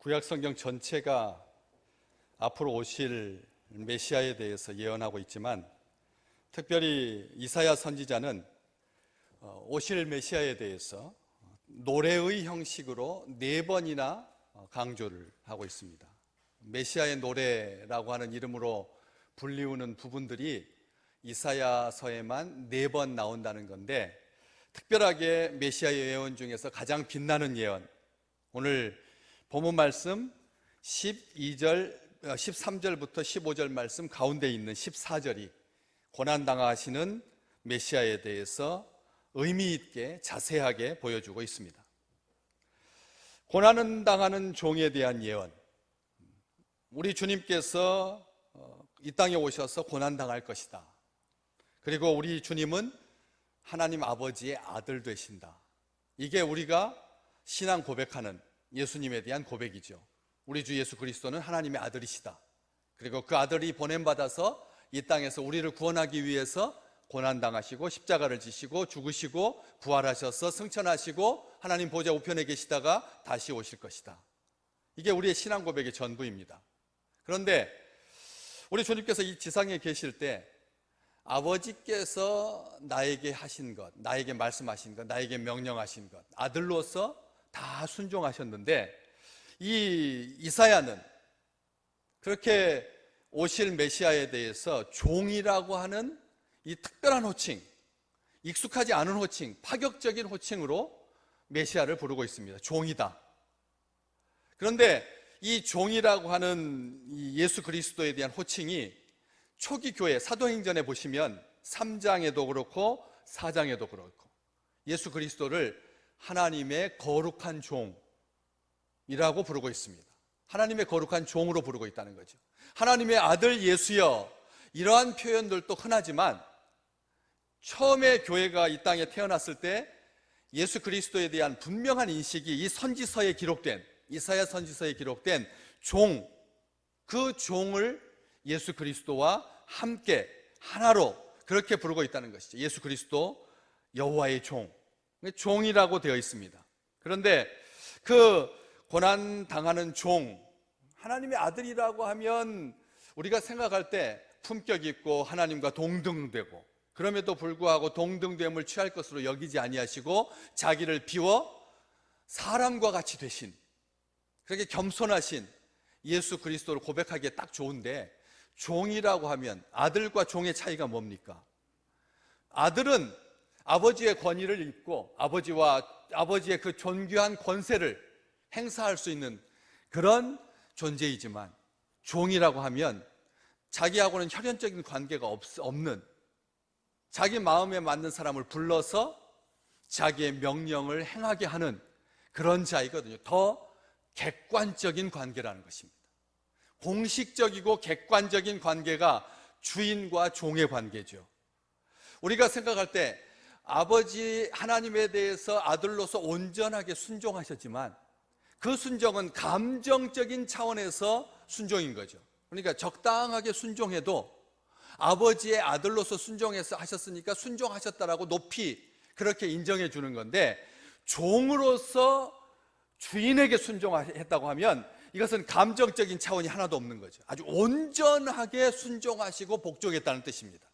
구약 성경 전체가 앞으로 오실 메시아에 대해서 예언하고 있지만, 특별히 이사야 선지자는 오실 메시아에 대해서 노래의 형식으로 4번이나 강조를 하고 있습니다. 메시아의 노래라고 하는 이름으로 불리우는 부분들이 이사야서에만 4번 나온다는 건데, 특별하게 메시아의 예언 중에서 가장 빛나는 예언, 오늘 본문 말씀 13절부터 15절 말씀 가운데 있는 14절이 고난당하시는 메시아에 대해서 의미 있게 자세하게 보여주고 있습니다. 고난은 당하는 종에 대한 예언, 우리 주님께서 이 땅에 오셔서 고난당할 것이다. 그리고 우리 주님은 하나님 아버지의 아들 되신다. 이게 우리가 신앙 고백하는 예수님에 대한 고백이죠. 우리 주 예수 그리스도는 하나님의 아들이시다. 그리고 그 아들이 보냄받아서 이 땅에서 우리를 구원하기 위해서 고난당하시고 십자가를 지시고 죽으시고 부활하셔서 승천하시고 하나님 보좌 우편에 계시다가 다시 오실 것이다. 이게 우리의 신앙 고백의 전부입니다. 그런데 우리 주님께서 이 지상에 계실 때 아버지께서 나에게 하신 것, 나에게 말씀하신 것, 나에게 명령하신 것, 아들로서 다 순종하셨는데, 이 이사야는 그렇게 오실 메시아에 대해서 종이라고 하는 이 특별한 호칭, 익숙하지 않은 호칭, 파격적인 호칭으로 메시아를 부르고 있습니다. 종이다. 그런데 이 종이라고 하는 이 예수 그리스도에 대한 호칭이 초기 교회 사도행전에 보시면 3장에도 그렇고 4장에도 그렇고 예수 그리스도를 하나님의 거룩한 종이라고 부르고 있습니다. 하나님의 거룩한 종으로 부르고 있다는 거죠. 하나님의 아들 예수여, 이러한 표현들도 흔하지만 처음에 교회가 이 땅에 태어났을 때 예수 그리스도에 대한 분명한 인식이 이 선지서에 기록된, 이사야 선지서에 기록된 종, 그 종을 예수 그리스도와 함께 하나로 그렇게 부르고 있다는 것이죠. 예수 그리스도 여호와의 종, 종이라고 되어 있습니다. 그런데 그 고난 당하는 종, 하나님의 아들이라고 하면 우리가 생각할 때 품격 있고 하나님과 동등되고, 그럼에도 불구하고 동등됨을 취할 것으로 여기지 아니하시고 자기를 비워 사람과 같이 되신, 그렇게 겸손하신 예수 그리스도를 고백하기에 딱 좋은데, 종이라고 하면 아들과 종의 차이가 뭡니까? 아들은 아버지의 권위를 입고 아버지의 그 존귀한 권세를 행사할 수 있는 그런 존재이지만, 종이라고 하면 자기하고는 혈연적인 관계가 없는, 자기 마음에 맞는 사람을 불러서 자기의 명령을 행하게 하는 그런 자이거든요. 더 객관적인 관계라는 것입니다. 공식적이고 객관적인 관계가 주인과 종의 관계죠. 우리가 생각할 때 아버지 하나님에 대해서 아들로서 온전하게 순종하셨지만 그 순종은 감정적인 차원에서 순종인 거죠. 그러니까 적당하게 순종해도 아버지의 아들로서 순종해서 하셨으니까 순종하셨다라고 높이 그렇게 인정해 주는 건데, 종으로서 주인에게 순종했다고 하면 이것은 감정적인 차원이 하나도 없는 거죠. 아주 온전하게 순종하시고 복종했다는 뜻입니다.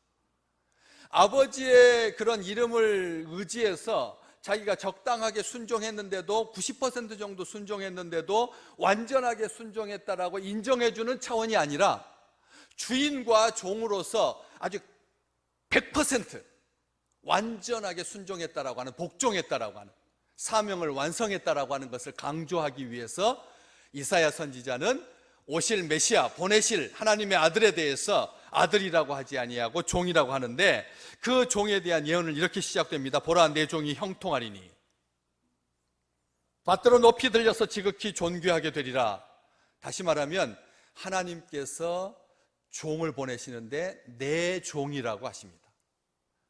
아버지의 그런 이름을 의지해서 자기가 적당하게 순종했는데도, 90% 정도 순종했는데도 완전하게 순종했다라고 인정해주는 차원이 아니라 주인과 종으로서 아주 100% 완전하게 순종했다라고 하는, 복종했다라고 하는, 사명을 완성했다라고 하는 것을 강조하기 위해서 이사야 선지자는 오실 메시아, 보내실 하나님의 아들에 대해서 아들이라고 하지 아니하고 종이라고 하는데, 그 종에 대한 예언은 이렇게 시작됩니다. 보라, 내 종이 형통하리니 밭들어 높이 들려서 지극히 존귀하게 되리라. 다시 말하면 하나님께서 종을 보내시는데 내 종이라고 하십니다.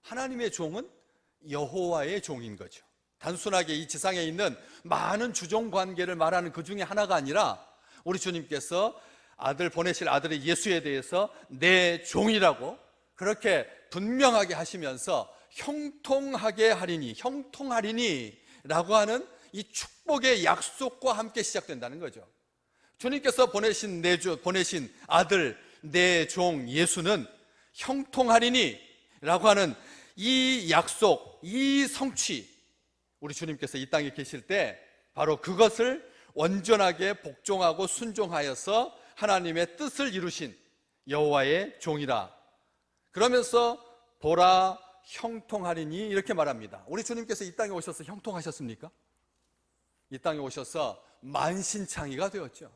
하나님의 종은 여호와의 종인 거죠. 단순하게 이 지상에 있는 많은 주종 관계를 말하는 그 중에 하나가 아니라 우리 주님께서 아들 보내실 아들의 예수에 대해서 내 종이라고 그렇게 분명하게 하시면서 형통하게 하리니, 형통하리니 라고 하는 이 축복의 약속과 함께 시작된다는 거죠. 주님께서 보내신 아들 내 종 예수는 형통하리니 라고 하는 이 약속, 이 성취, 우리 주님께서 이 땅에 계실 때 바로 그것을 온전하게 복종하고 순종하여서 하나님의 뜻을 이루신 여호와의 종이라. 그러면서 보라 형통하리니 이렇게 말합니다. 우리 주님께서 이 땅에 오셔서 형통하셨습니까? 이 땅에 오셔서 만신창이가 되었죠.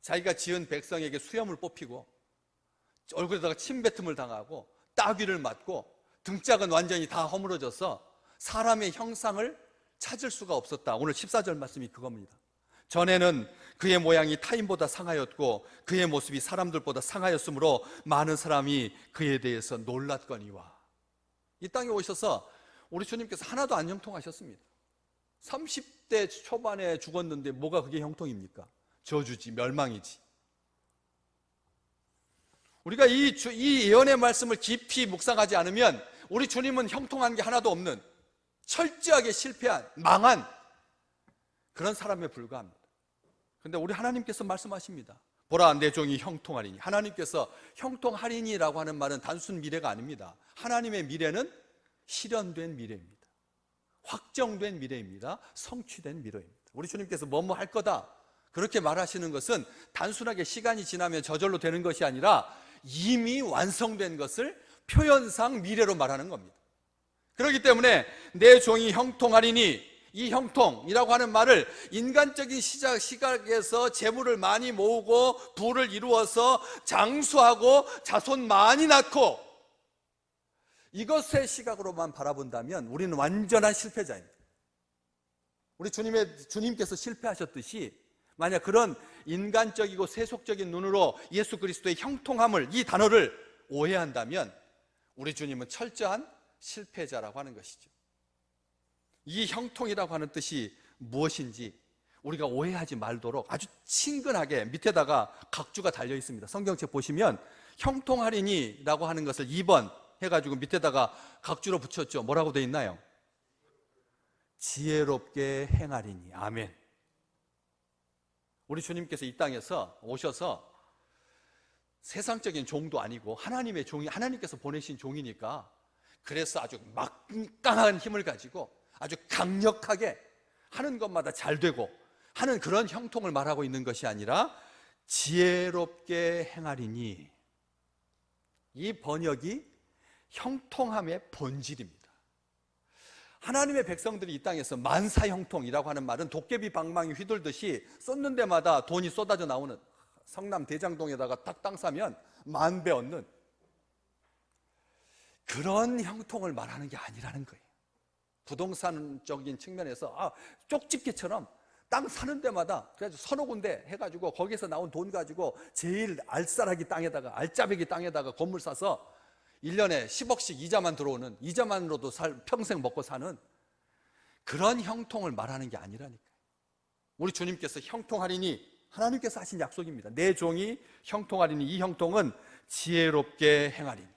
자기가 지은 백성에게 수염을 뽑히고 얼굴에다가 침뱉음을 당하고 따귀를 맞고 등짝은 완전히 다 허물어져서 사람의 형상을 찾을 수가 없었다. 오늘 14절 말씀이 그겁니다. 전에는 그의 모양이 타인보다 상하였고 그의 모습이 사람들보다 상하였으므로 많은 사람이 그에 대해서 놀랐거니와. 이 땅에 오셔서 우리 주님께서 하나도 안 형통하셨습니다. 30대 초반에 죽었는데 뭐가 그게 형통입니까? 저주지, 멸망이지. 우리가 이 예언의 말씀을 깊이 묵상하지 않으면 우리 주님은 형통한 게 하나도 없는 철저하게 실패한, 망한 그런 사람에 불과합니다. 그런데 우리 하나님께서 말씀하십니다. 보라 내 종이 형통하리니. 하나님께서 형통하리니라고 하는 말은 단순 미래가 아닙니다. 하나님의 미래는 실현된 미래입니다. 확정된 미래입니다. 성취된 미래입니다. 우리 주님께서 뭐뭐 할 거다 그렇게 말하시는 것은 단순하게 시간이 지나면 저절로 되는 것이 아니라 이미 완성된 것을 표현상 미래로 말하는 겁니다. 그렇기 때문에 내 종이 형통하리니, 이 형통이라고 하는 말을 인간적인 시각에서 재물을 많이 모으고 부를 이루어서 장수하고 자손 많이 낳고 이것의 시각으로만 바라본다면 우리는 완전한 실패자입니다. 우리 주님께서 실패하셨듯이 만약 그런 인간적이고 세속적인 눈으로 예수 그리스도의 형통함을, 이 단어를 오해한다면 우리 주님은 철저한 실패자라고 하는 것이죠. 이 형통이라고 하는 뜻이 무엇인지 우리가 오해하지 말도록 아주 친근하게 밑에다가 각주가 달려 있습니다. 성경책 보시면 형통하리니 라고 하는 것을 2번 해가지고 밑에다가 각주로 붙였죠. 뭐라고 되어 있나요? 지혜롭게 행하리니. 아멘. 우리 주님께서 이 땅에서 오셔서 세상적인 종도 아니고 하나님의 종이, 하나님께서 보내신 종이니까 그래서 아주 막강한 힘을 가지고 아주 강력하게 하는 것마다 잘 되고 하는 그런 형통을 말하고 있는 것이 아니라 지혜롭게 행하리니. 이 번역이 형통함의 본질입니다. 하나님의 백성들이 이 땅에서 만사형통이라고 하는 말은 도깨비 방망이 휘둘듯이 쏟는 데마다 돈이 쏟아져 나오는, 성남 대장동에다가 딱 땅 사면 만배 얻는 그런 형통을 말하는 게 아니라는 거예요. 부동산적인 측면에서 쪽집게처럼 땅 사는 데마다 그래서 서너 군데 해가지고 거기서 나온 돈 가지고 제일 알싸라기 땅에다가, 알짜배기 땅에다가 건물 사서 1년에 10억씩 이자만 들어오는, 이자만으로도 평생 먹고 사는 그런 형통을 말하는 게 아니라니까요. 우리 주님께서 형통하리니, 하나님께서 하신 약속입니다. 내 종이 형통하리니, 이 형통은 지혜롭게 행하리니.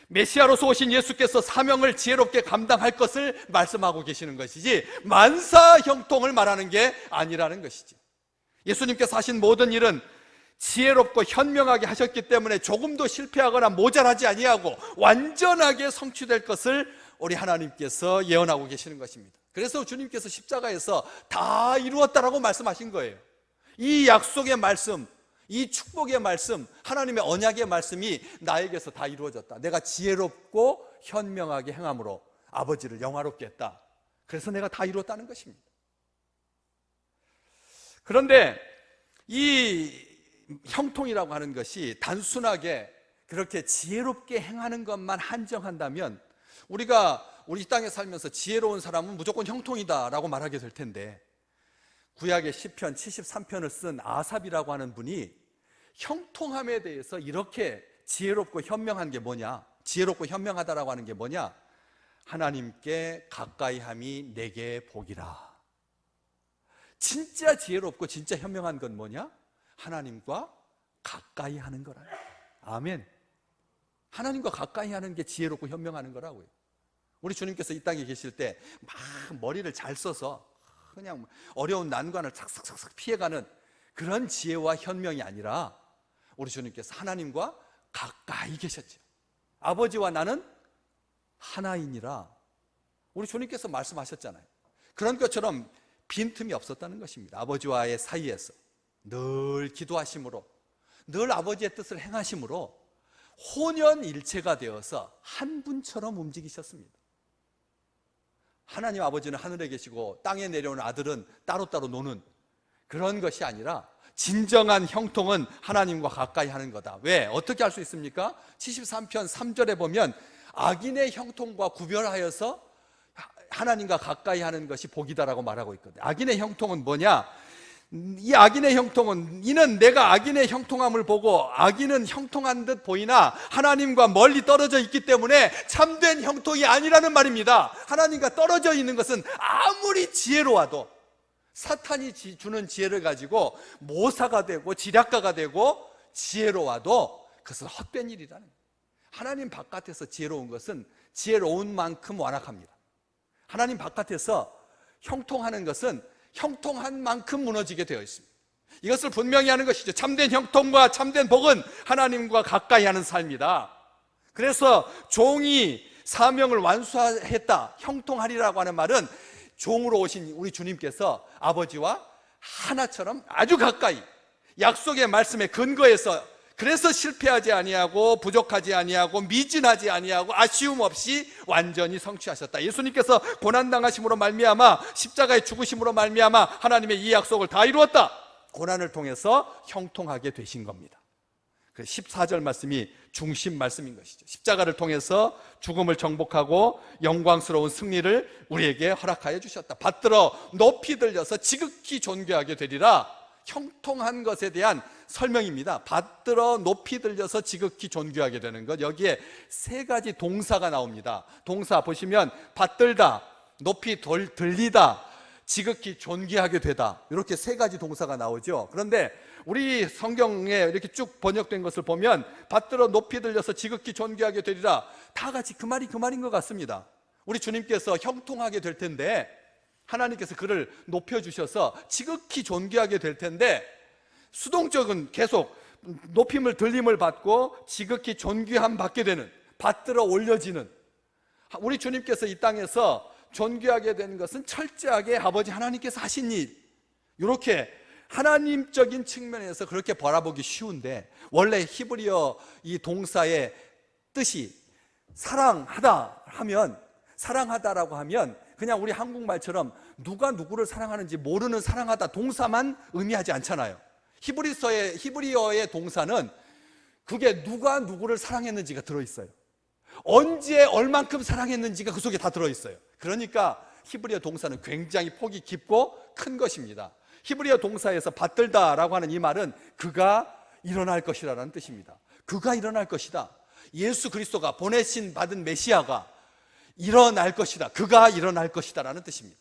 메시아로서 오신 예수께서 사명을 지혜롭게 감당할 것을 말씀하고 계시는 것이지 만사 형통을 말하는 게 아니라는 것이지. 예수님께서 하신 모든 일은 지혜롭고 현명하게 하셨기 때문에 조금도 실패하거나 모자라지 아니하고 완전하게 성취될 것을 우리 하나님께서 예언하고 계시는 것입니다. 그래서 주님께서 십자가에서 다 이루었다라고 말씀하신 거예요. 이 약속의 말씀, 이 축복의 말씀, 하나님의 언약의 말씀이 나에게서 다 이루어졌다. 내가 지혜롭고 현명하게 행함으로 아버지를 영화롭게 했다. 그래서 내가 다 이루었다는 것입니다. 그런데 이 형통이라고 하는 것이 단순하게 그렇게 지혜롭게 행하는 것만 한정한다면 우리 이 땅에 살면서 지혜로운 사람은 무조건 형통이다라고 말하게 될 텐데, 구약의 시편 73편을 쓴 아삽이라고 하는 분이 형통함에 대해서 이렇게 지혜롭고 현명한 게 뭐냐, 지혜롭고 현명하다라고 하는 게 뭐냐, 하나님께 가까이함이 내게 복이라. 진짜 지혜롭고 진짜 현명한 건 뭐냐? 하나님과 가까이 하는 거라. 아멘. 하나님과 가까이 하는 게 지혜롭고 현명하는 거라고요. 우리 주님께서 이 땅에 계실 때 막 머리를 잘 써서 그냥 어려운 난관을 삭삭삭삭 피해가는 그런 지혜와 현명이 아니라 우리 주님께서 하나님과 가까이 계셨죠. 아버지와 나는 하나이니라 우리 주님께서 말씀하셨잖아요. 그런 것처럼 빈틈이 없었다는 것입니다. 아버지와의 사이에서 늘 기도하심으로, 늘 아버지의 뜻을 행하심으로 혼연일체가 되어서 한 분처럼 움직이셨습니다. 하나님 아버지는 하늘에 계시고 땅에 내려오는 아들은 따로따로 노는 그런 것이 아니라 진정한 형통은 하나님과 가까이 하는 거다. 왜? 어떻게 할 수 있습니까? 73편 3절에 보면 악인의 형통과 구별하여서 하나님과 가까이 하는 것이 복이다라고 말하고 있거든요. 악인의 형통은 뭐냐? 이 악인의 형통은, 이는 내가 악인의 형통함을 보고 악인은 형통한 듯 보이나 하나님과 멀리 떨어져 있기 때문에 참된 형통이 아니라는 말입니다. 하나님과 떨어져 있는 것은 아무리 지혜로워도 사탄이 주는 지혜를 가지고 모사가 되고 지략가가 되고 지혜로워도 그것은 헛된 일이라는 거예요. 하나님 바깥에서 지혜로운 것은 지혜로운 만큼 완악합니다. 하나님 바깥에서 형통하는 것은 형통한 만큼 무너지게 되어 있습니다. 이것을 분명히 하는 것이죠. 참된 형통과 참된 복은 하나님과 가까이 하는 삶이다. 그래서 종이 사명을 완수했다, 형통하리라고 하는 말은 종으로 오신 우리 주님께서 아버지와 하나처럼 아주 가까이 약속의 말씀에 근거해서, 그래서 실패하지 아니하고 부족하지 아니하고 미진하지 아니하고 아쉬움 없이 완전히 성취하셨다. 예수님께서 고난당하심으로 말미암아 십자가의 죽으심으로 말미암아 하나님의 이 약속을 다 이루었다. 고난을 통해서 형통하게 되신 겁니다. 그 14절 말씀이 중심 말씀인 것이죠. 십자가를 통해서 죽음을 정복하고 영광스러운 승리를 우리에게 허락하여 주셨다. 받들어 높이 들려서 지극히 존귀하게 되리라. 형통한 것에 대한 설명입니다. 받들어 높이 들려서 지극히 존귀하게 되는 것, 여기에 세 가지 동사가 나옵니다. 동사 보시면 받들다, 높이 들리다, 지극히 존귀하게 되다, 이렇게 세 가지 동사가 나오죠. 그런데 우리 성경에 이렇게 쭉 번역된 것을 보면 받들어 높이 들려서 지극히 존귀하게 되리라, 다 같이 그 말인 것 같습니다. 우리 주님께서 형통하게 될 텐데, 하나님께서 그를 높여주셔서 지극히 존귀하게 될 텐데, 수동적은 계속 높임을 들림을 받고 지극히 존귀함 받게 되는, 받들어 올려지는, 우리 주님께서 이 땅에서 존귀하게 되는 것은 철저하게 아버지 하나님께서 하신 일, 이렇게 하나님적인 측면에서 그렇게 바라보기 쉬운데, 원래 히브리어 이 동사의 뜻이 사랑하다 하면, 사랑하다라고 하면 그냥 우리 한국말처럼 누가 누구를 사랑하는지 모르는 사랑하다 동사만 의미하지 않잖아요. 히브리어의 동사는 그게 누가 누구를 사랑했는지가 들어있어요. 언제 얼만큼 사랑했는지가 그 속에 다 들어있어요. 그러니까 히브리어 동사는 굉장히 폭이 깊고 큰 것입니다. 히브리어 동사에서 받들다라고 하는 이 말은 그가 일어날 것이라는 뜻입니다. 그가 일어날 것이다. 예수 그리스도가 보내신 받은 메시아가 일어날 것이다. 그가 일어날 것이다 라는 뜻입니다.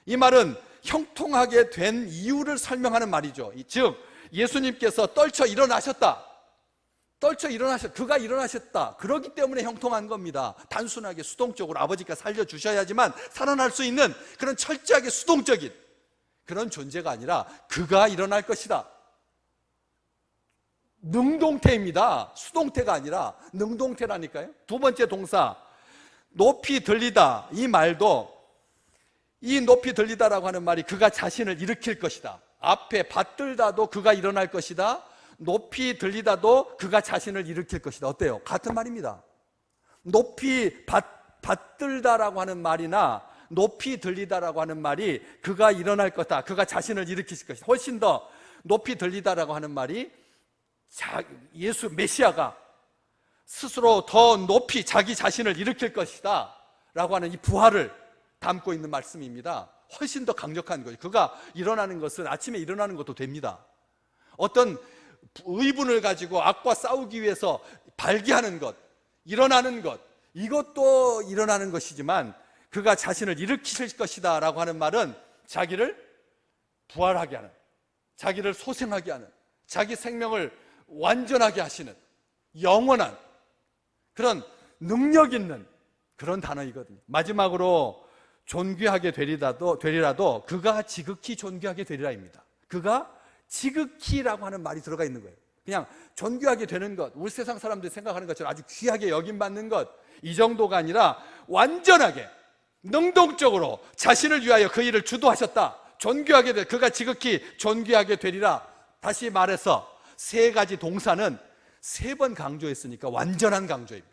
이 말은 형통하게 된 이유를 설명하는 말이죠. 즉 예수님께서 떨쳐 일어나셨다, 그가 일어나셨다, 그렇기 때문에 형통한 겁니다. 단순하게 수동적으로 아버지가 살려주셔야지만 살아날 수 있는 그런 철저하게 수동적인 그런 존재가 아니라 그가 일어날 것이다. 능동태입니다. 수동태가 아니라 능동태라니까요. 두 번째 동사 높이 들리다, 이 말도, 이 높이 들리다라고 하는 말이 그가 자신을 일으킬 것이다. 앞에 받들다도 그가 일어날 것이다, 높이 들리다도 그가 자신을 일으킬 것이다. 어때요? 같은 말입니다. 높이 받들다라고 하는 말이나 높이 들리다라고 하는 말이 그가 일어날 거다, 그가 자신을 일으키실 것이다. 훨씬 더 높이 들리다라고 하는 말이 예수 메시아가 스스로 더 높이 자기 자신을 일으킬 것이다 라고 하는 이 부활을 담고 있는 말씀입니다. 훨씬 더 강력한 거죠. 그가 일어나는 것은 아침에 일어나는 것도 됩니다. 어떤 의분을 가지고 악과 싸우기 위해서 발기하는 것, 일어나는 것, 이것도 일어나는 것이지만 그가 자신을 일으키실 것이다 라고 하는 말은 자기를 부활하게 하는, 자기를 소생하게 하는, 자기 생명을 완전하게 하시는 영원한 그런 능력 있는 그런 단어이거든요. 마지막으로 존귀하게 되리라도 그가 지극히 존귀하게 되리라입니다. 그가 지극히라고 하는 말이 들어가 있는 거예요. 그냥 존귀하게 되는 것, 우리 세상 사람들이 생각하는 것처럼 아주 귀하게 여김받는 것, 이 정도가 아니라 완전하게 능동적으로 자신을 위하여 그 일을 주도하셨다. 존귀하게 되, 그가 지극히 존귀하게 되리라. 다시 말해서 세 가지 동사는 세 번 강조했으니까 완전한 강조입니다.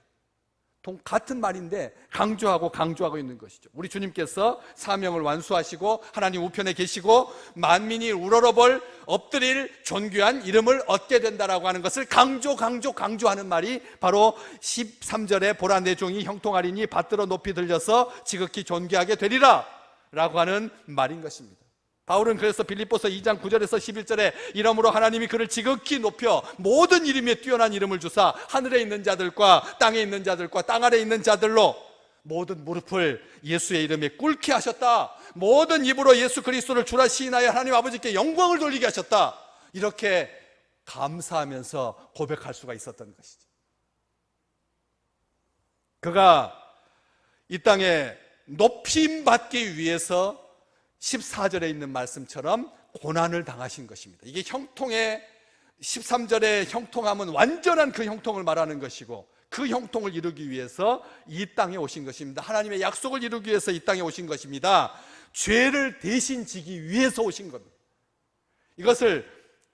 같은 말인데 강조하고 있는 것이죠. 우리 주님께서 사명을 완수하시고 하나님 우편에 계시고 만민이 우러러볼 엎드릴 존귀한 이름을 얻게 된다라고 하는 것을 강조하는 말이 바로 13절에 보라 내 종이 형통하리니 받들어 높이 들려서 지극히 존귀하게 되리라 라고 하는 말인 것입니다. 바울은 그래서 빌립보서 2장 9절에서 11절에 이러므로 하나님이 그를 지극히 높여 모든 이름에 뛰어난 이름을 주사 하늘에 있는 자들과 땅에 있는 자들과 땅 아래에 있는 자들로 모든 무릎을 예수의 이름에 꿇게 하셨다. 모든 입으로 예수 그리스도를 주라 시인하여 하나님 아버지께 영광을 돌리게 하셨다. 이렇게 감사하면서 고백할 수가 있었던 것이죠. 그가 이 땅에 높임 받기 위해서 14절에 있는 말씀처럼 고난을 당하신 것입니다. 이게 형통의 13절의 형통함은 완전한 그 형통을 말하는 것이고 그 형통을 이루기 위해서 이 땅에 오신 것입니다. 하나님의 약속을 이루기 위해서 이 땅에 오신 것입니다. 죄를 대신 지기 위해서 오신 겁니다. 이것을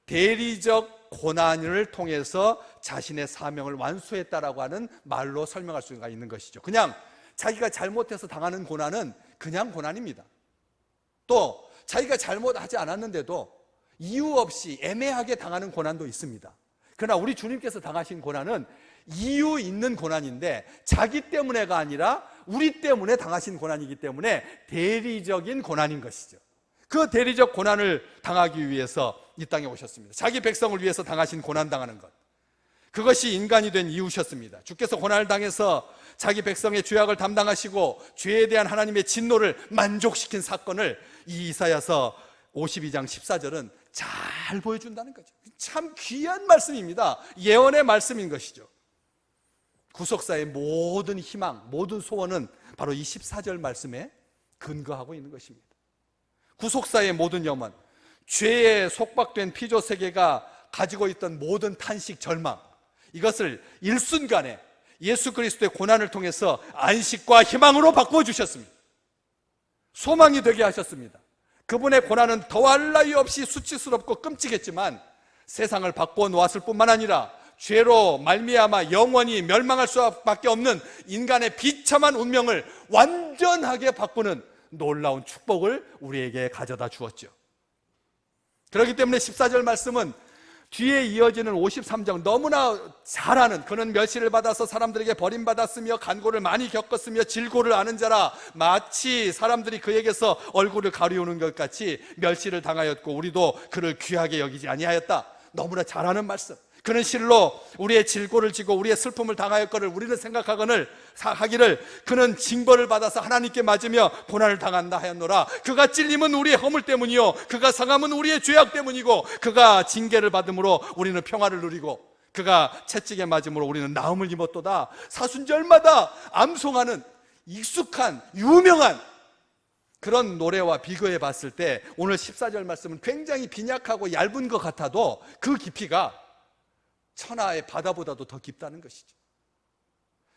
대리적 고난을 통해서 자신의 사명을 완수했다라고 하는 말로 설명할 수가 있는 것이죠. 그냥 자기가 잘못해서 당하는 고난은 그냥 고난입니다. 또 자기가 잘못하지 않았는데도 이유 없이 애매하게 당하는 고난도 있습니다. 그러나 우리 주님께서 당하신 고난은 이유 있는 고난인데 자기 때문에가 아니라 우리 때문에 당하신 고난이기 때문에 대리적인 고난인 것이죠. 그 대리적 고난을 당하기 위해서 이 땅에 오셨습니다. 자기 백성을 위해서 당하신 고난 당하는 것, 그것이 인간이 된 이유셨습니다. 주께서 고난을 당해서 자기 백성의 죄악을 담당하시고 죄에 대한 하나님의 진노를 만족시킨 사건을 이 이사야서 52장 14절은 잘 보여준다는 거죠. 참 귀한 말씀입니다. 예언의 말씀인 것이죠. 구속사의 모든 희망, 모든 소원은 바로 이 14절 말씀에 근거하고 있는 것입니다. 구속사의 모든 염원, 죄에 속박된 피조 세계가 가지고 있던 모든 탄식, 절망, 이것을 일순간에 예수 그리스도의 고난을 통해서 안식과 희망으로 바꾸어 주셨습니다. 소망이 되게 하셨습니다. 그분의 고난은 더할 나위 없이 수치스럽고 끔찍했지만 세상을 바꾸어 놓았을 뿐만 아니라 죄로 말미암아 영원히 멸망할 수밖에 없는 인간의 비참한 운명을 완전하게 바꾸는 놀라운 축복을 우리에게 가져다 주었죠. 그렇기 때문에 14절 말씀은 뒤에 이어지는 53장 너무나 잘 아는, 그는 멸시를 받아서 사람들에게 버림받았으며 간고를 많이 겪었으며 질고를 아는 자라, 마치 사람들이 그에게서 얼굴을 가리우는 것 같이 멸시를 당하였고 우리도 그를 귀하게 여기지 아니하였다. 너무나 잘 아는 말씀. 그는 실로 우리의 질고를 지고 우리의 슬픔을 당하였거늘 우리는 하기를 그는 징벌을 받아서 하나님께 맞으며 고난을 당한다 하였노라. 그가 찔림은 우리의 허물 때문이요 그가 상함은 우리의 죄악 때문이고 그가 징계를 받음으로 우리는 평화를 누리고 그가 채찍에 맞음으로 우리는 나음을 입었도다. 사순절마다 암송하는 익숙한 유명한 그런 노래와 비교해 봤을 때 오늘 14절 말씀은 굉장히 빈약하고 얇은 것 같아도 그 깊이가 천하의 바다보다도 더 깊다는 것이죠.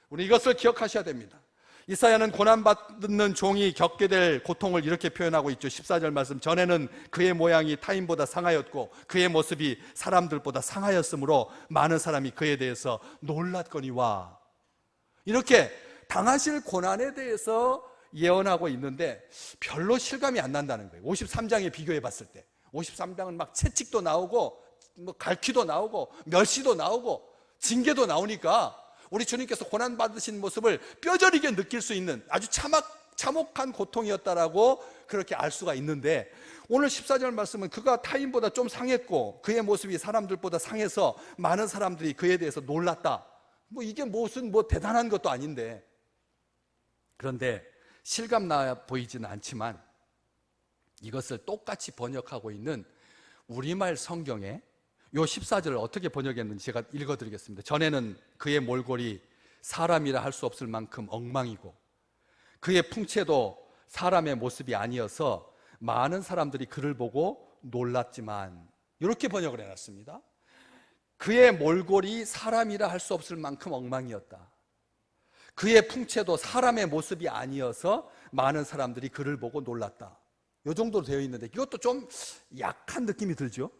우리 이것을 기억하셔야 됩니다. 이사야는 고난받는 종이 겪게 될 고통을 이렇게 표현하고 있죠. 14절 말씀, 전에는 그의 모양이 타인보다 상하였고 그의 모습이 사람들보다 상하였으므로 많은 사람이 그에 대해서 놀랐거니와. 이렇게 당하실 고난에 대해서 예언하고 있는데 별로 실감이 안 난다는 거예요. 53장에 비교해 봤을 때 53장은 막 채찍도 나오고 갈퀴도 나오고 멸시도 나오고 징계도 나오니까 우리 주님께서 고난 받으신 모습을 뼈저리게 느낄 수 있는 아주 참혹한 고통이었다라고 그렇게 알 수가 있는데 오늘 14절 말씀은 그가 타인보다 좀 상했고 그의 모습이 사람들보다 상해서 많은 사람들이 그에 대해서 놀랐다. 이게 무슨 대단한 것도 아닌데, 그런데 실감나 보이지는 않지만 이것을 똑같이 번역하고 있는 우리말 성경에 요 14절을 어떻게 번역했는지 제가 읽어드리겠습니다. 전에는 그의 몰골이 사람이라 할 수 없을 만큼 엉망이고 그의 풍채도 사람의 모습이 아니어서 많은 사람들이 그를 보고 놀랐지만, 이렇게 번역을 해놨습니다. 그의 몰골이 사람이라 할 수 없을 만큼 엉망이었다. 그의 풍채도 사람의 모습이 아니어서 많은 사람들이 그를 보고 놀랐다. 이 정도로 되어 있는데 이것도 좀 약한 느낌이 들죠.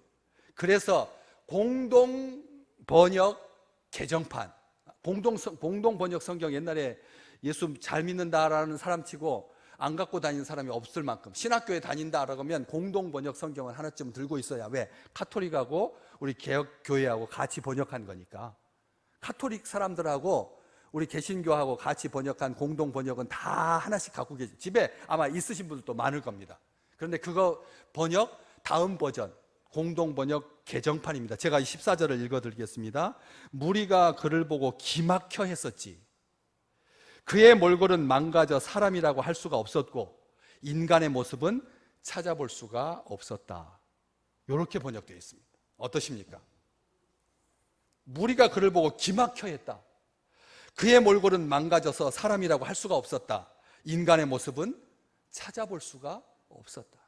그래서 공동 번역 개정판, 공동 번역 성경, 옛날에 예수 잘 믿는다라는 사람 치고 안 갖고 다니는 사람이 없을 만큼, 신학교에 다닌다라고 하면 공동 번역 성경을 하나쯤 들고 있어야, 왜? 카톨릭하고 우리 개혁교회하고 같이 번역한 거니까. 카톨릭 사람들하고 우리 개신교하고 같이 번역한 공동 번역은 다 하나씩 갖고 계시, 집에 아마 있으신 분들도 많을 겁니다. 그런데 그거 번역 다음 버전 공동 번역 개정판입니다. 제가 14절을 읽어드리겠습니다. 무리가 그를 보고 기막혀 했었지. 그의 몰골은 망가져 사람이라고 할 수가 없었고 인간의 모습은 찾아볼 수가 없었다. 이렇게 번역되어 있습니다. 어떠십니까? 무리가 그를 보고 기막혀 했다. 그의 몰골은 망가져서 사람이라고 할 수가 없었다. 인간의 모습은 찾아볼 수가 없었다.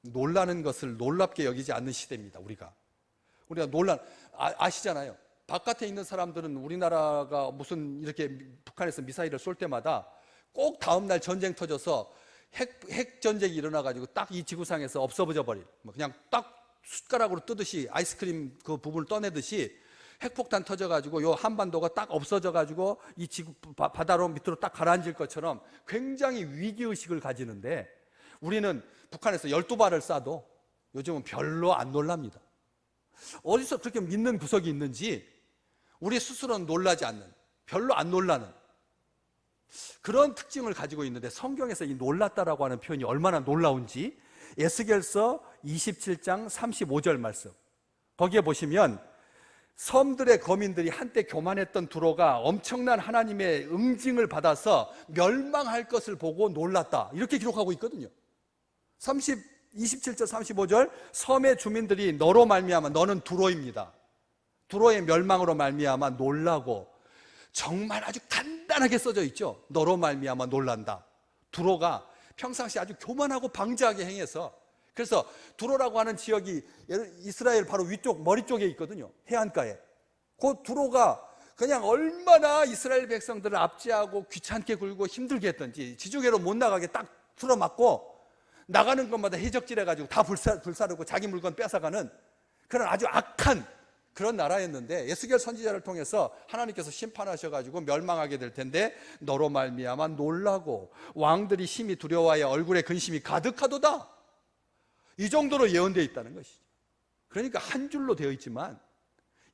놀라는 것을 놀랍게 여기지 않는 시대입니다. 우리가 아시잖아요. 바깥에 있는 사람들은 우리나라가 무슨 이렇게 북한에서 미사일을 쏠 때마다 꼭 다음날 전쟁 터져서 핵 전쟁이 일어나가지고 딱 이 지구상에서 없어져 버릴, 그냥 딱 숟가락으로 뜨듯이 아이스크림 그 부분을 떠내듯이 핵폭탄 터져가지고 요 한반도가 딱 없어져가지고 이 지구 바다로 밑으로 딱 가라앉을 것처럼 굉장히 위기의식을 가지는데, 우리는 북한에서 12발을 쏴도 요즘은 별로 안 놀랍니다. 어디서 그렇게 믿는 구석이 있는지 우리 스스로는 놀라지 않는, 별로 안 놀라는 그런 특징을 가지고 있는데, 성경에서 이 놀랐다라고 하는 표현이 얼마나 놀라운지 에스겔서 27장 35절 말씀, 거기에 보시면 섬들의 거민들이 한때 교만했던 두로가 엄청난 하나님의 응징을 받아서 멸망할 것을 보고 놀랐다, 이렇게 기록하고 있거든요. 27절 35절, 섬의 주민들이 너로 말미암아, 너는 두로입니다, 두로의 멸망으로 말미암아 놀라고, 정말 아주 간단하게 써져 있죠. 너로 말미암아 놀란다. 두로가 평상시 아주 교만하고 방자하게 행해서, 그래서 두로라고 하는 지역이 이스라엘 바로 위쪽 머리 쪽에 있거든요. 해안가에. 그 두로가 그냥 얼마나 이스라엘 백성들을 압제하고 귀찮게 굴고 힘들게 했던지, 지중해로 못 나가게 딱 틀어막고 나가는 것마다 해적질해가지고 다 불사르고 자기 물건 뺏어가는 그런 아주 악한 그런 나라였는데, 에스겔 선지자를 통해서 하나님께서 심판하셔가지고 멸망하게 될 텐데 너로 말미암아 놀라고 왕들이 심히 두려워하여 얼굴에 근심이 가득하도다, 이 정도로 예언되어 있다는 것이죠. 그러니까 한 줄로 되어 있지만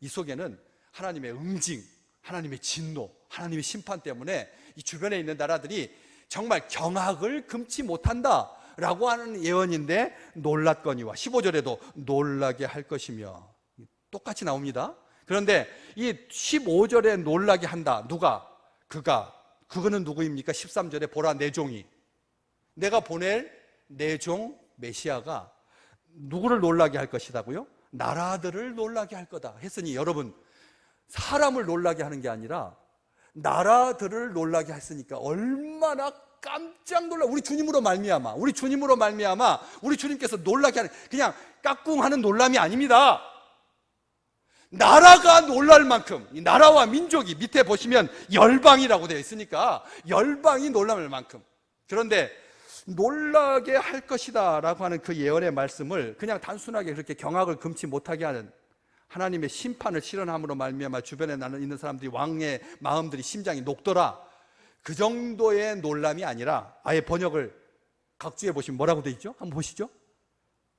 이 속에는 하나님의 응징, 하나님의 진노, 하나님의 심판 때문에 이 주변에 있는 나라들이 정말 경악을 금치 못한다 라고 하는 예언인데, 놀랐거니와 15절에도 놀라게 할 것이며 똑같이 나옵니다. 그런데 이 15절에 놀라게 한다, 누가? 그거는 누구입니까? 13절에 보라 내 종이, 내가 보낼 내 종 메시아가 누구를 놀라게 할 것이다고요? 나라들을 놀라게 할 거다 했으니, 여러분, 사람을 놀라게 하는 게 아니라 나라들을 놀라게 했으니까 얼마나 깜짝 놀라. 우리 주님으로 말미암아 우리 주님께서 놀라게 하는, 그냥 까꿍하는 놀람이 아닙니다. 나라가 놀랄 만큼, 이 나라와 민족이, 밑에 보시면 열방이라고 되어 있으니까 열방이 놀랄 만큼, 그런데 놀라게 할 것이다 라고 하는 그 예언의 말씀을 그냥 단순하게 그렇게 경악을 금치 못하게 하는 하나님의 심판을 실현함으로 말미암아 주변에 있는 사람들이, 왕의 마음들이, 심장이 녹더라, 그 정도의 놀람이 아니라, 아예 번역을 각주에 보시면 뭐라고 되어 있죠? 한번 보시죠.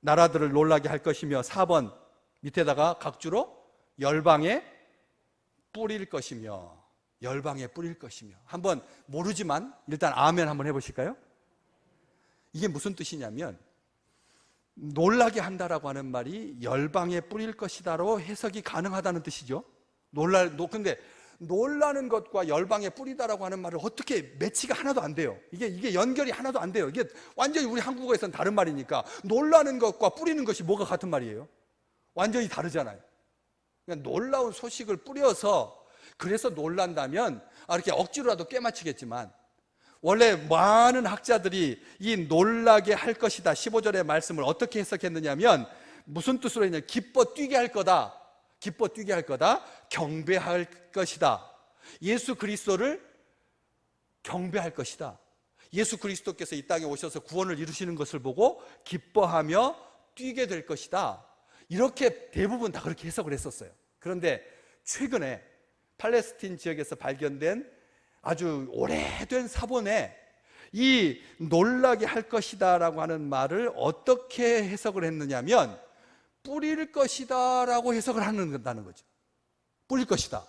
나라들을 놀라게 할 것이며, 4번 밑에다가 각주로 열방에 뿌릴 것이며, 열방에 뿌릴 것이며. 한번 모르지만 일단 아멘 한번 해보실까요? 이게 무슨 뜻이냐면, 놀라게 한다라고 하는 말이 열방에 뿌릴 것이다로 해석이 가능하다는 뜻이죠. 근데 놀라는 것과 열방에 뿌리다라고 하는 말을 어떻게 매치가 하나도 안 돼요. 이게 연결이 하나도 안 돼요. 이게 완전히 우리 한국어에서는 다른 말이니까, 놀라는 것과 뿌리는 것이 뭐가 같은 말이에요? 완전히 다르잖아요. 그러니까 놀라운 소식을 뿌려서 그래서 놀란다면 이렇게 억지로라도 꿰맞추겠지만, 원래 많은 학자들이 이 놀라게 할 것이다 15절의 말씀을 어떻게 해석했느냐면, 무슨 뜻으로 했냐? 기뻐 뛰게 할 거다. 기뻐 뛰게 할 거다. 경배할 것이다. 예수 그리스도를 경배할 것이다. 예수 그리스도께서 이 땅에 오셔서 구원을 이루시는 것을 보고 기뻐하며 뛰게 될 것이다. 이렇게 대부분 다 그렇게 해석을 했었어요. 그런데 최근에 팔레스틴 지역에서 발견된 아주 오래된 사본에 이 놀라게 할 것이다 라고 하는 말을 어떻게 해석을 했느냐면 뿌릴 것이다 라고 해석을 한다는 거죠. 뿌릴 것이다.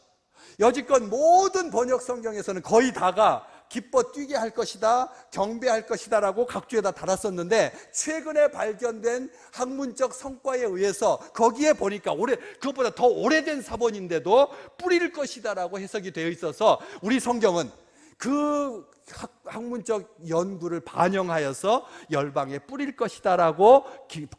여지껏 모든 번역 성경에서는 거의 다가 기뻐 뛰게 할 것이다, 경배할 것이다 라고 각주에다 달았었는데 최근에 발견된 학문적 성과에 의해서 거기에 보니까 그것보다 더 오래된 사본인데도 뿌릴 것이다 라고 해석이 되어 있어서 우리 성경은 그 학문적 연구를 반영하여서 열방에 뿌릴 것이다 라고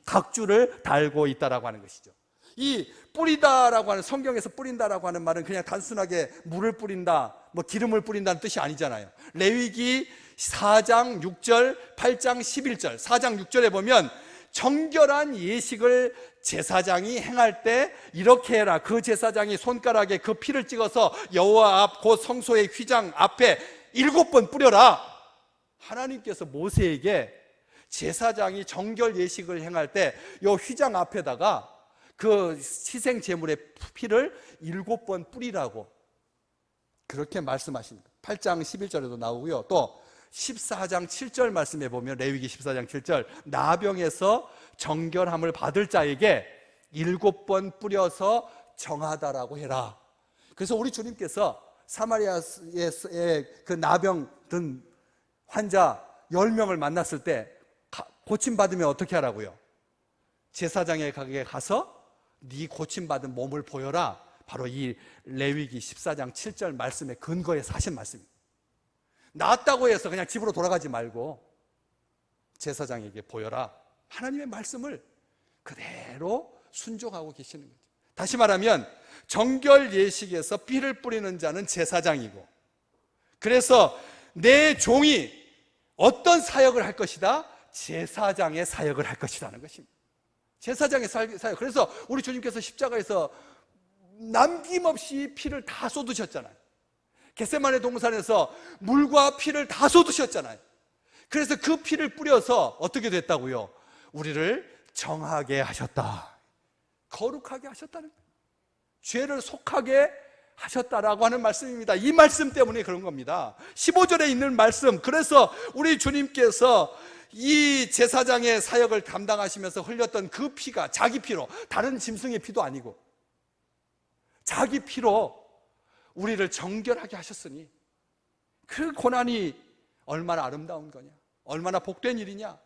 각주를 달고 있다라고 하는 것이죠. 이 뿌리다라고 하는, 성경에서 뿌린다라고 하는 말은 그냥 단순하게 물을 뿌린다, 기름을 뿌린다는 뜻이 아니잖아요. 레위기 4장 6절, 8장 11절, 4장 6절에 보면 정결한 예식을 제사장이 행할 때 이렇게 해라. 그 제사장이 손가락에 그 피를 찍어서 여호와 앞 곧 성소의 휘장 앞에 7번 뿌려라. 하나님께서 모세에게 제사장이 정결 예식을 행할 때 이 휘장 앞에다가 그 희생 제물의 피를 7번 뿌리라고 그렇게 말씀하십니다. 8장 11절에도 나오고요. 또 14장 7절 말씀에 보면 레위기 14장 7절 나병에서 정결함을 받을 자에게 7번 뿌려서 정하다라고 해라. 그래서 우리 주님께서 사마리아의 그 나병 든 환자 10명을 만났을 때 고침받으면 어떻게 하라고요? 제사장에 가서 네 고침받은 몸을 보여라. 바로 이 레위기 14장 7절 말씀의 근거에서 하신 말씀입니다. 나았다고 해서 그냥 집으로 돌아가지 말고 제사장에게 보여라. 하나님의 말씀을 그대로 순종하고 계시는 거죠. 다시 말하면 정결 예식에서 피를 뿌리는 자는 제사장이고, 그래서 내 종이 어떤 사역을 할 것이다? 제사장의 사역을 할 것이라는 것입니다. 제사장의 사역. 그래서 우리 주님께서 십자가에서 남김없이 피를 다 쏟으셨잖아요. 겟세마네 동산에서 물과 피를 다 쏟으셨잖아요. 그래서 그 피를 뿌려서 어떻게 됐다고요? 우리를 정하게 하셨다, 거룩하게 하셨다는 거예요. 죄를 속하게 하셨다라고 하는 말씀입니다. 이 말씀 때문에 그런 겁니다. 15절에 있는 말씀, 그래서 우리 주님께서 이 제사장의 사역을 감당하시면서 흘렸던 그 피가 자기 피로, 다른 짐승의 피도 아니고 자기 피로 우리를 정결하게 하셨으니 그 고난이 얼마나 아름다운 거냐, 얼마나 복된 일이냐.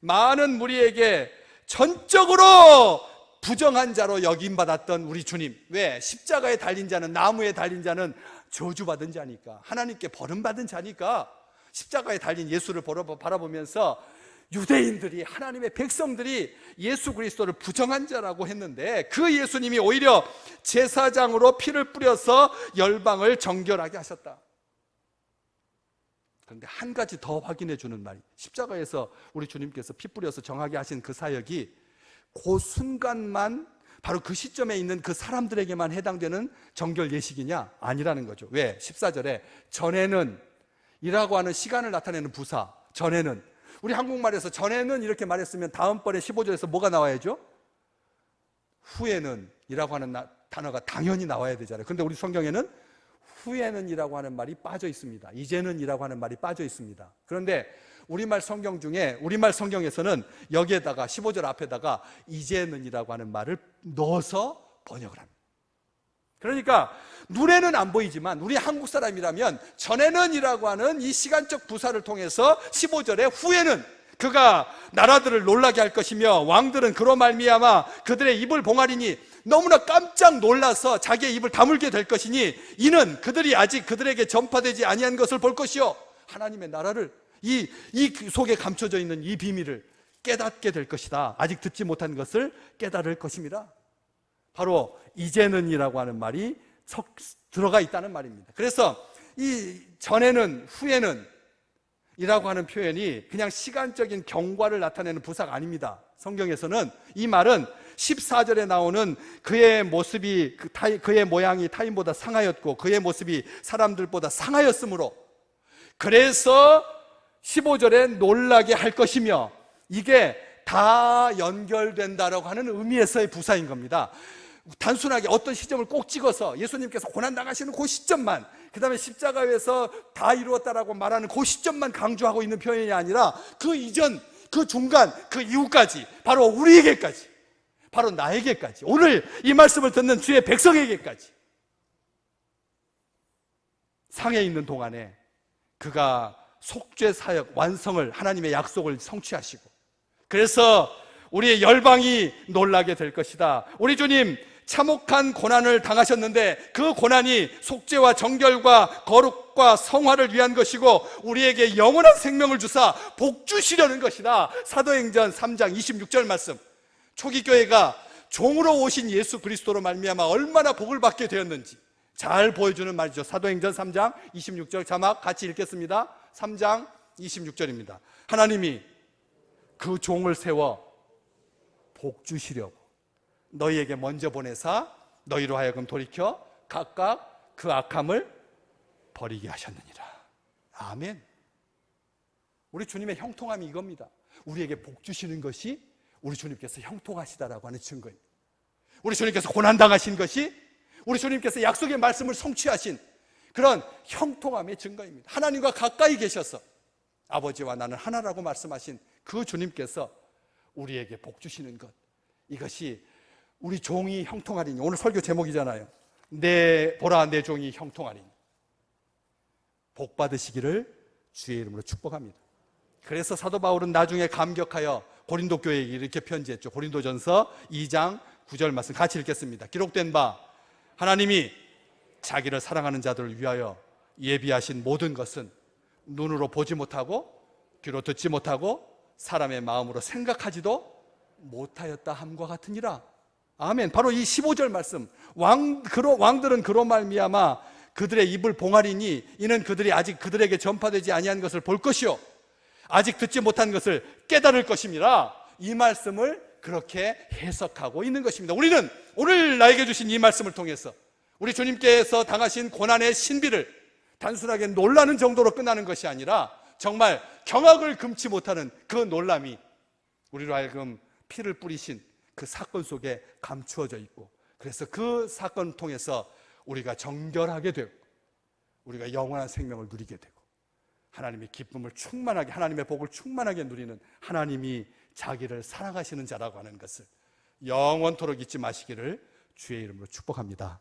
많은 무리에게 전적으로 부정한 자로 여김받았던 우리 주님, 왜? 십자가에 달린 자는, 나무에 달린 자는 저주받은 자니까, 하나님께 버림받은 자니까 십자가에 달린 예수를 바라보면서 유대인들이, 하나님의 백성들이 예수 그리스도를 부정한 자라고 했는데 그 예수님이 오히려 제사장으로 피를 뿌려서 열방을 정결하게 하셨다. 그런데 한 가지 더 확인해 주는 말이, 십자가에서 우리 주님께서 피 뿌려서 정하게 하신 그 사역이 그 순간만, 바로 그 시점에 있는 그 사람들에게만 해당되는 정결 예식이냐? 아니라는 거죠. 왜? 14절에 전에는 이라고 하는 시간을 나타내는 부사, 전에는, 우리 한국말에서 전에는 이렇게 말했으면 다음번에 15절에서 뭐가 나와야죠? 후에는 이라고 하는 단어가 당연히 나와야 되잖아요. 그런데 우리 성경에는 후에는 이라고 하는 말이 빠져 있습니다. 이제는 이라고 하는 말이 빠져 있습니다. 그런데 우리말 성경 중에, 우리말 성경에서는 여기에다가 15절 앞에다가 이제는 이라고 하는 말을 넣어서 번역을 합니다. 그러니까 눈에는 안 보이지만 우리 한국 사람이라면 전에는 이라고 하는 이 시간적 부사를 통해서 15절에 후에는 그가 나라들을 놀라게 할 것이며 왕들은 그로 말미암아 그들의 입을 봉하리니 너무나 깜짝 놀라서 자기의 입을 다물게 될 것이니 이는 그들이 아직 그들에게 전파되지 아니한 것을 볼 것이요, 하나님의 나라를, 이 속에 감춰져 있는 이 비밀을 깨닫게 될 것이다. 아직 듣지 못한 것을 깨달을 것입니다. 바로 이제는 이라고 하는 말이 들어가 있다는 말입니다. 그래서 이 전에는, 후에는 이라고 하는 표현이 그냥 시간적인 경과를 나타내는 부사가 아닙니다. 성경에서는 이 말은 14절에 나오는 그의 모습이 그의 모양이 타인보다 상하였고 그의 모습이 사람들보다 상하였으므로 그래서 15절에 놀라게 할 것이며 이게 다 연결된다라고 하는 의미에서의 부사인 겁니다. 단순하게 어떤 시점을 꼭 찍어서 예수님께서 고난당하시는 그 시점만, 그 다음에 십자가에서 다 이루었다라고 말하는 그 시점만 강조하고 있는 표현이 아니라 그 이전, 그 중간, 그 이후까지, 바로 우리에게까지, 바로 나에게까지, 오늘 이 말씀을 듣는 주의 백성에게까지 상해 있는 동안에 그가 속죄 사역 완성을, 하나님의 약속을 성취하시고, 그래서 우리의 열방이 놀라게 될 것이다. 우리 주님 참혹한 고난을 당하셨는데 그 고난이 속죄와 정결과 거룩과 성화를 위한 것이고 우리에게 영원한 생명을 주사 복 주시려는 것이다. 사도행전 3장 26절 말씀, 초기 교회가 종으로 오신 예수 그리스도로 말미암아 얼마나 복을 받게 되었는지 잘 보여주는 말이죠. 사도행전 3장 26절 자막 같이 읽겠습니다. 3장 26절입니다. 하나님이 그 종을 세워 복 주시려고 너희에게 먼저 보내사 너희로 하여금 돌이켜 각각 그 악함을 버리게 하셨느니라. 아멘. 우리 주님의 형통함이 이겁니다. 우리에게 복 주시는 것이 우리 주님께서 형통하시다라고 하는 증거입니다. 우리 주님께서 고난당하신 것이 우리 주님께서 약속의 말씀을 성취하신 그런 형통함의 증거입니다. 하나님과 가까이 계셔서 아버지와 나는 하나라고 말씀하신 그 주님께서 우리에게 복 주시는 것, 이것이 우리 종이 형통하리니, 오늘 설교 제목이잖아요. 보라 내 종이 형통하리니. 복 받으시기를 주의 이름으로 축복합니다. 그래서 사도 바울은 나중에 감격하여 고린도 교회에게 이렇게 편지했죠. 고린도전서 2장 9절 말씀 같이 읽겠습니다. 기록된 바 하나님이 자기를 사랑하는 자들을 위하여 예비하신 모든 것은 눈으로 보지 못하고 귀로 듣지 못하고 사람의 마음으로 생각하지도 못하였다 함과 같으니라. 아멘. 바로 이 15절 말씀, 왕들은 그로 말미암아 그들의 입을 봉하리니 이는 그들이 아직 그들에게 전파되지 아니한 것을 볼 것이요 아직 듣지 못한 것을 깨달을 것임이라. 이 말씀을 그렇게 해석하고 있는 것입니다. 우리는 오늘 나에게 주신 이 말씀을 통해서 우리 주님께서 당하신 고난의 신비를 단순하게 놀라는 정도로 끝나는 것이 아니라 정말 경악을 금치 못하는 그 놀람이 우리로 하여금 피를 뿌리신 그 사건 속에 감추어져 있고, 그래서 그 사건을 통해서 우리가 정결하게 되고 우리가 영원한 생명을 누리게 되고 하나님의 기쁨을 충만하게, 하나님의 복을 충만하게 누리는 하나님이 자기를 사랑하시는 자라고 하는 것을 영원토록 잊지 마시기를 주의 이름으로 축복합니다.